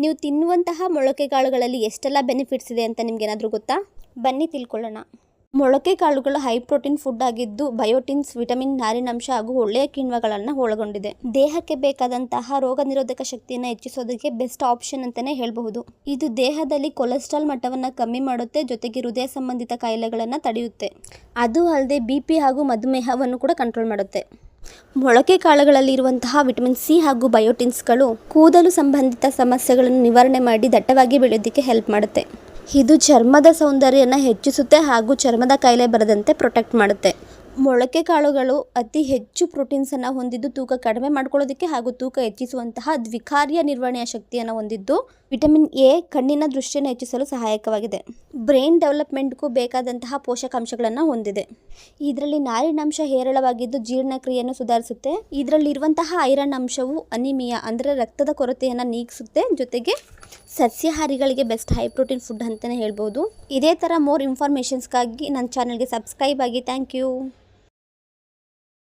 ನೀವು ತಿನ್ನುವಂತಹ ಮೊಳಕೆ ಕಾಳುಗಳಲ್ಲಿ ಎಷ್ಟೆಲ್ಲ ಬೆನಿಫಿಟ್ಸ್ ಇದೆ ಅಂತ ನಿಮ್ಗೆ ಏನಾದರೂ ಗೊತ್ತಾ? ಬನ್ನಿ ತಿಳ್ಕೊಳ್ಳೋಣ. ಮೊಳಕೆ ಕಾಳುಗಳು ಹೈ ಪ್ರೋಟೀನ್ ಫುಡ್ ಆಗಿದ್ದು ಬಯೋಟಿನ್ಸ್, ವಿಟಮಿನ್, ನಾರಿನಾಂಶ ಹಾಗೂ ಒಳ್ಳೆಯ ಕಿಣ್ವಗಳನ್ನು ಒಳಗೊಂಡಿದೆ. ದೇಹಕ್ಕೆ ಬೇಕಾದಂತಹ ರೋಗ ನಿರೋಧಕ ಶಕ್ತಿಯನ್ನು ಹೆಚ್ಚಿಸೋದಕ್ಕೆ ಬೆಸ್ಟ್ ಆಪ್ಷನ್ ಅಂತಲೇ ಹೇಳಬಹುದು. ಇದು ದೇಹದಲ್ಲಿ ಕೊಲೆಸ್ಟ್ರಾಲ್ ಮಟ್ಟವನ್ನು ಕಮ್ಮಿ ಮಾಡುತ್ತೆ, ಜೊತೆಗೆ ಹೃದಯ ಸಂಬಂಧಿತ ಕಾಯಿಲೆಗಳನ್ನು ತಡೆಯುತ್ತೆ. ಅದು ಅಲ್ಲದೆ BP ಹಾಗೂ ಮಧುಮೇಹವನ್ನು ಕೂಡ ಕಂಟ್ರೋಲ್ ಮಾಡುತ್ತೆ. ಮೊಳಕೆ ಕಾಳುಗಳಲ್ಲಿ ಇರುವಂತಹ ವಿಟಮಿನ್ ಸಿ ಹಾಗೂ ಬಯೋಟಿನ್ಸ್ಗಳು ಕೂದಲು ಸಂಬಂಧಿತ ಸಮಸ್ಯೆಗಳನ್ನು ನಿವಾರಣೆ ಮಾಡಿ ದಟ್ಟವಾಗಿ ಬೆಳೆಯೋದಕ್ಕೆ ಹೆಲ್ಪ್ ಮಾಡುತ್ತೆ. ಇದು ಚರ್ಮದ ಸೌಂದರ್ಯನ ಹೆಚ್ಚಿಸುತ್ತೆ ಹಾಗೂ ಚರ್ಮದ ಕಾಯಿಲೆ ಬರದಂತೆ ಪ್ರೊಟೆಕ್ಟ್ ಮಾಡುತ್ತೆ. ಮೊಳಕೆ ಕಾಳುಗಳು ಅತಿ ಹೆಚ್ಚು ಪ್ರೋಟೀನ್ಸನ್ನು ಹೊಂದಿದ್ದು ತೂಕ ಕಡಿಮೆ ಮಾಡ್ಕೊಳ್ಳೋದಕ್ಕೆ ಹಾಗೂ ತೂಕ ಹೆಚ್ಚಿಸುವಂತಹ ದ್ವಿಕಾರ್ಯ ನಿರ್ವಹಣೆಯ ಶಕ್ತಿಯನ್ನು ಹೊಂದಿದ್ದು ವಿಟಮಿನ್ ಎ ಕಣ್ಣಿನ ದೃಷ್ಟಿಯನ್ನು ಹೆಚ್ಚಿಸಲು ಸಹಾಯಕವಾಗಿದೆ. ಬ್ರೈನ್ ಡೆವಲಪ್ಮೆಂಟ್ಗೂ ಬೇಕಾದಂತಹ ಪೋಷಕಾಂಶಗಳನ್ನು ಹೊಂದಿದೆ. ಇದರಲ್ಲಿ ನಾರಿನಾಂಶ ಹೇರಳವಾಗಿದ್ದು ಜೀರ್ಣಕ್ರಿಯೆಯನ್ನು ಸುಧಾರಿಸುತ್ತೆ. ಇದರಲ್ಲಿರುವಂತಹ ಐರನ್ ಅಂಶವು ಅನಿಮಿಯಾ ಅಂದರೆ ರಕ್ತದ ಕೊರತೆಯನ್ನು ನೀಗಿಸುತ್ತೆ. ಜೊತೆಗೆ ಸಸ್ಯಾಹಾರಿಗಳಿಗೆ ಬೆಸ್ಟ್ ಹೈ ಪ್ರೋಟೀನ್ ಫುಡ್ ಅಂತಲೇ ಹೇಳ್ಬೋದು. ಇದೇ ಥರ ಮೋರ್ ಇನ್ಫಾರ್ಮೇಷನ್ಸ್ಗಾಗಿ ನನ್ನ ಚಾನಲ್ಗೆ ಸಬ್ಸ್ಕ್ರೈಬ್ ಆಗಿ. Thank you.